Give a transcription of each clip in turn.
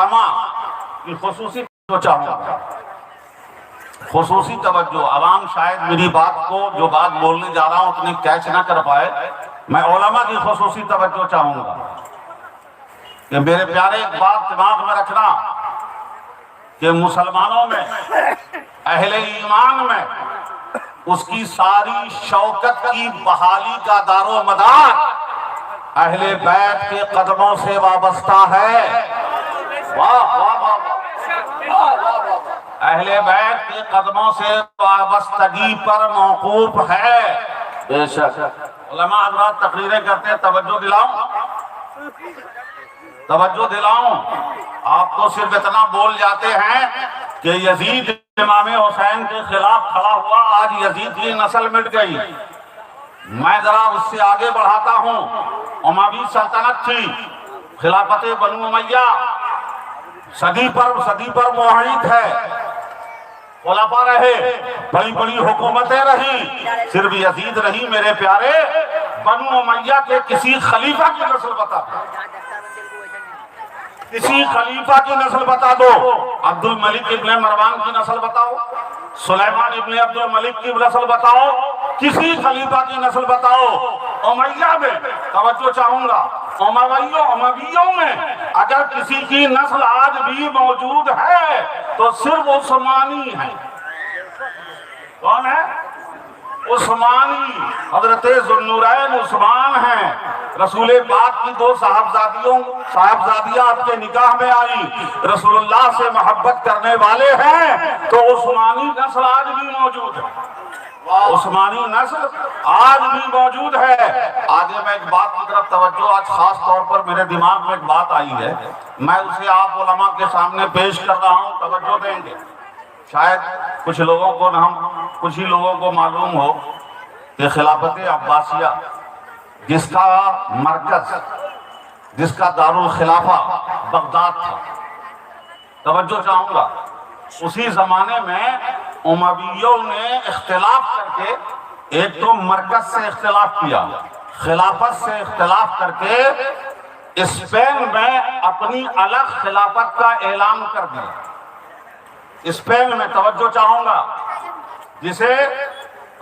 علماء کی خصوصی توجہ چاہوں گا، خصوصی توجہ. عوام شاید میری بات کو، جو بات بولنے جا رہا ہوں، اتنی کیچ نہ کر پائے. میں علماء کی خصوصی توجہ چاہوں گا کہ میرے پیارے ایک بات دماغ میں رکھنا کہ مسلمانوں میں، اہل ایمان میں، اس کی ساری شوکت کی بحالی کا دار و مدار اہل بیت کے قدموں سے وابستہ ہے. واہ واہ واہ، اہل بیت کے قدموں سے وابستگی پر موقوف ہے. بے شک علماء حضرات تقریریں کرتے ہیں، توجہ دلاؤں. آپ تو صرف اتنا بول جاتے ہیں کہ یزید امام حسین کے خلاف کھڑا ہوا، آج یزید کی نسل مٹ گئی. میں ذرا اس سے آگے بڑھاتا ہوں. اموی سلطنت تھی، خلافت بنو امیہ صدی پر معاہد ہے. خلفاء رہے، بڑی بڑی حکومتیں رہی، صرف یزید رہی. میرے پیارے، بنو امیہ کے کسی خلیفہ کی نسل بتا دو، کسی خلیفہ کی نسل بتا دو. عبد الملک ابن مروان کی نسل بتاؤ، سلیمان ابن عبد الملک کی نسل بتاؤ، کسی خلیفہ کی نسل بتاؤ. امیہ میں توجہ چاہوں گا، امویوں میں اگر کسی کی نسل آج بھی موجود ہے تو صرف عثمانی ہے. کون ہے؟ عثمانی. حضرت ذوالنورین عثمان ہیں. رسول پاک کی 2 صاحبزادیاں آپ کے نکاح میں آئی، رسول اللہ سے محبت کرنے والے ہیں، تو عثمانی نسل آج بھی موجود ہے. عثمانی نسل آج بھی موجود ہے. آگے میں ایک بات کی طرف توجہ، آج خاص طور پر میرے دماغ میں ایک بات آئی ہے، میں اسے آپ علماء کے سامنے پیش کر رہا ہوں. توجہ دیں گے. شاید کچھ ہی لوگوں کو معلوم ہو کہ خلافت عباسیہ، جس کا مرکز، جس کا دارالخلافہ بغداد تھا، توجہ چاہوں گا، اسی زمانے میں امویوں نے اختلاف کر کے، ایک تو مرکز سے اختلاف کیا، خلافت سے اختلاف کر کے اسپین میں اپنی الگ خلافت کا اعلان کر دیا. اسپین میں توجہ چاہوں گا، جسے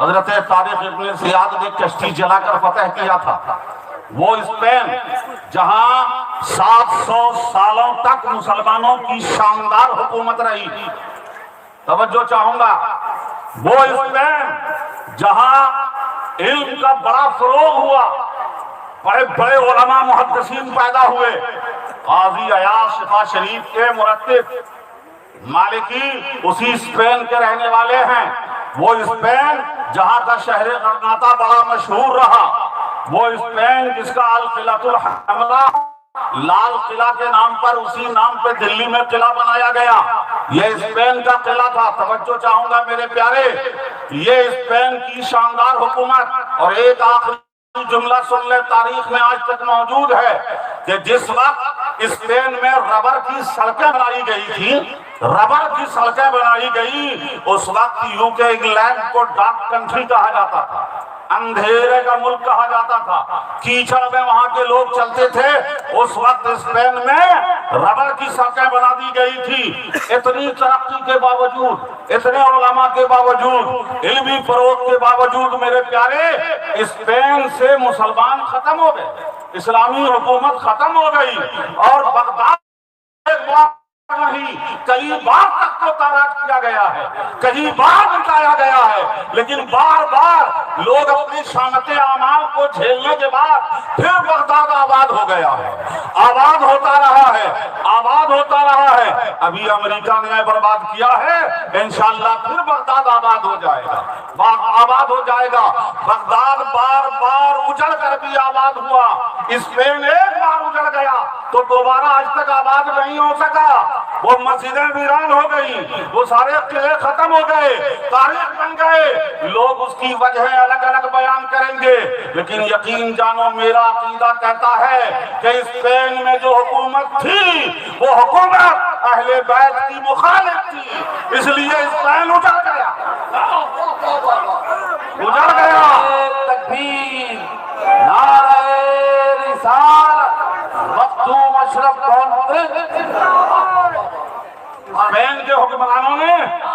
حضرت طارق ابن زیاد نے کشتی جلا کر فتح کیا تھا. وہ اسپین جہاں 700 سالوں تک مسلمانوں کی شاندار حکومت رہی. توجہ چاہوں گا، وہ اسپین جہاں علم کا بڑا فروغ ہوا، بڑے بڑے علماء محدثین پیدا ہوئے. قاضی عیاض شفا شریف کے مرتب مالکی اسی اسپین کے رہنے والے ہیں. وہ اسپین جہاں کا شہر غرناطہ بڑا مشہور رہا، وہ اسپین جس کا القلعۃ الحمراء، لال قلعہ کے نام پر، اسی نام پہ دلی میں قلعہ بنایا گیا، یہ اسپین کا قلعہ تھا. توجہ چاہوں گا میرے پیارے، یہ اسپین کی شاندار حکومت. اور ایک آخری جملہ سن لے، تاریخ میں آج تک موجود ہے کہ جس وقت اسپین میں ربر کی سڑکیں بنائی گئی تھی، اس وقت یو کے انگلینڈ کو ڈارک کنٹری کہا جاتا تھا، اندھیرے کا ملک کہا جاتا تھا. کیچڑ میں وہاں کے لوگ چلتے تھے. اس وقت اسپین میں ربر کی سڑکیں بنا دی گئی تھی. اتنی ترقی کے باوجود، اتنے علماء کے باوجود، علمی فروغ کے باوجود، میرے پیارے، اسپین سے مسلمان ختم ہو گئے، اسلامی حکومت ختم ہو گئی. اور بغداد نہیں، کئی بار تک تو تاراج کیا گیا ہے، کئی بار مٹایا گیا ہے، لیکن بار بار لوگ اپنی شامت اعمال کو جھیلنے کے بعد پھر بغداد آباد ہو گیا ہے، آباد ہوتا رہا ہے، آباد ہوتا رہا ہے. ابھی امریکہ نے برباد کیا ہے، انشاءاللہ پھر بغداد آباد ہو جائے گا، آباد ہو جائے گا. بغداد بار بار اجڑ کر بھی آباد ہوا. اسپین ایک بار اجڑ گیا تو دوبارہ آج تک آباد نہیں ہو سکا. وہ مسجدیں ویران ہو گئی، وہ سارے قلعے ختم ہو گئے، تاریخ بن گئے. لوگ اس کی وجہ الگ الگ بیان کریں گے، لیکن یقین جانو، میرا عقیدہ کہتا ہے کہ اسپین میں جو حکومت تھی، وہ حکومت اہل بیت کی مخالف تھی، اس لیے اسپین اجڑ گیا، اجڑ گیا. تکبیر، نعرہ رسالت. مختوم اشرف کون ہوتے؟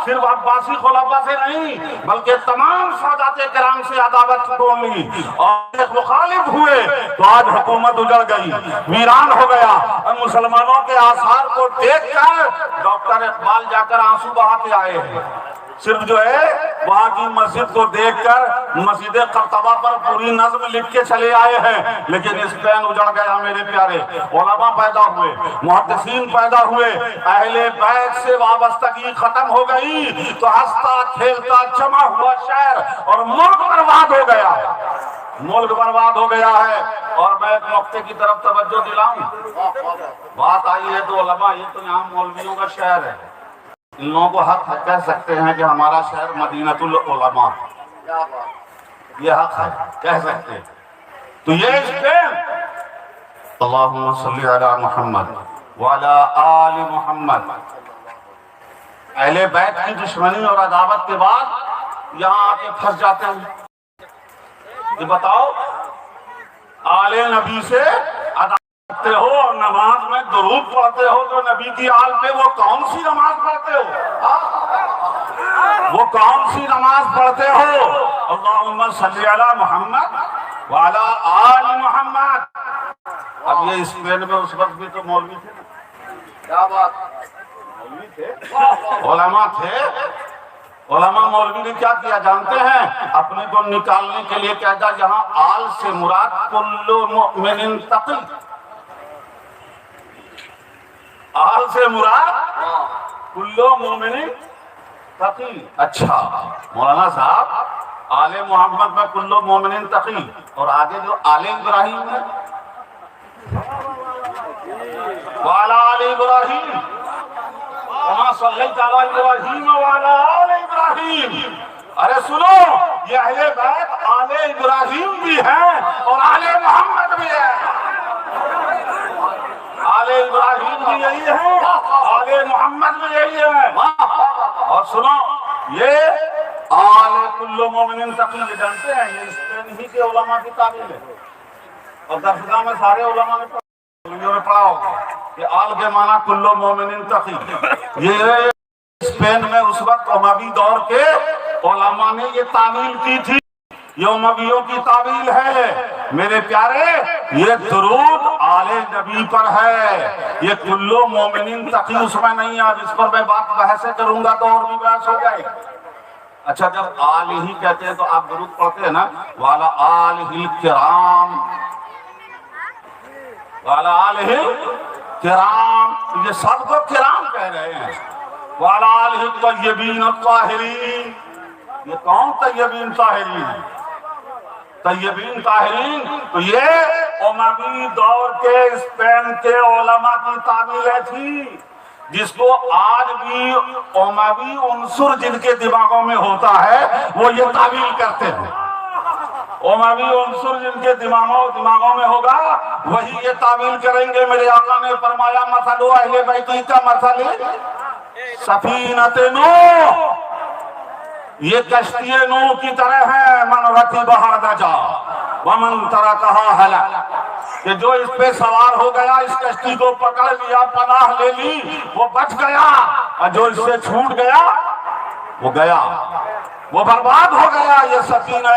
صرف عباسی خلفاء سے نہیں بلکہ تمام سادات کرام سے عداوت چھوڑ لی اور ایک مخالف ہوئے تو آج حکومت اجڑ گئی، ویران ہو گیا۔ اور مسلمانوں کے آثار کو دیکھ کر ڈاکٹر اقبال جا کر آنسو بہا کے آئے ہیں، صرف جو ہے وہاں کی مسجد کو دیکھ کر مسجد قرطبہ پر پوری نظم لکھ کے چلے آئے ہیں، لیکن اسپین اجڑ گیا میرے پیارے۔ علماء پیدا ہوئے، محدثین پیدا ہوئے، اہل بیت سے وابستگی ختم ہو گئی تو ہنستا کھیلتا جمع ہوا شہر اور ملک برباد ہو گیا، ملک برباد ہو گیا ہے۔ اور میں ایک نقطے کی طرف توجہ دلاؤں، بات آئی ہے تو علماء، یہ تو یہاں مولویوں کا شہر ہے، ان لوگوں کو حق کہہ سکتے ہیں کہ ہمارا شہر مدینۃ العلماء، یہ حق ہے، کہہ سکتے ہیں۔ تو یہ اسپین، اللہم صلی علی محمد وعلی آل محمد، اہل بیت کی دشمنی اور عداوت کے بعد یہاں آ کے پھنس جاتے ہیں۔ یہ بتاؤ، آل نبی سے عداوت کرتے ہو اور نماز میں درود پڑھتے ہو تو نبی کی آل پہ وہ کون سی نماز پڑھتے ہو؟ وہ کون سی نماز پڑھتے ہو؟ اللہم صلی علی محمد وعلی آل محمد۔ اب یہ اسپین میں اس وقت بھی تو مولوی تھے نا، کیا بات، مولوی تھے، علماء تھے۔ علماء مولوی نے کیا کیا جانتے ہیں؟ اپنے کو نکالنے کے لیے کہتا یہاں آل سے مراد کل مؤمن تقی، آل سے مراد کل مومن تقی۔ اچھا مولانا صاحب، آل محمد میں کل مومن تقی، اور آگے جو آل ابراہیم ہے، وعلی آل ابراہیم وما صلیت علی ابراہیم وعلی آل ابراہیم۔ ارے سنو، یہ اہل بیت آل ابراہیم بھی ہیں اور آل محمد بھی ہے۔ آل ابراہیم بھی یہی ہے، آل محمد بھی یہی ہے۔ اور سنو، یہ آل کل مومن تقی، یہ جانتے ہیں یہ اسپین ہی کے علماء کی تعبیر ہے، اور درسگاہ میں سارے علماء نے پڑھا ہوگا کہ آل کے معنی کل مومن تقی۔ یہ اسپین میں اس وقت اموی دور کے علماء نے یہ تعمیل کی تھی، یہ امویوں کی تعمیل ہے میرے پیارے۔ یہ درود آل نبی پر ہے، یہ کل مومن تقی اس میں نہیں ہے۔ اس پر میں بات بحث کروں گا تو اور بھی بحث ہو جائے گی۔ اچھا، جب آل ہی کہتے ہیں تو آپ درود پڑھتے ہیں نا، وعلی آلہ الکرام، وعلی آلہ کرام، یہ سب کو کرام کہہ رہے ہیں۔ وعلی آلہ الطیبین الطاہرین، یہ کون طیبین طاہرین ہیں؟ طیبین طاہرین تو یہ اموی دور کے اسپین کے علماء کی تعمیلیں تھی، جس کو آج بھی اموی عنصر جن کے دماغوں میں ہوتا ہے وہ یہ تعمیل کرتے ہیں۔ اموی عنصر جن کے دماغوں میں ہوگا وہی یہ تعمیل کریں گے۔ میرے آقا نے فرمایا مثل اہل بیت کا مثل سفینۃ نوح، یہ کشتی نوح کی طرح ہے، من رکبھا نجا ومن ترکھا ہلک، کہ جو اس پہ سوار ہو گیا، اس کشتی کو پکڑ لیا، پناہ لے لی، وہ بچ گیا، اور جو اس سے چھوٹ گیا وہ گیا، وہ برباد ہو گیا۔ یہ سفینہ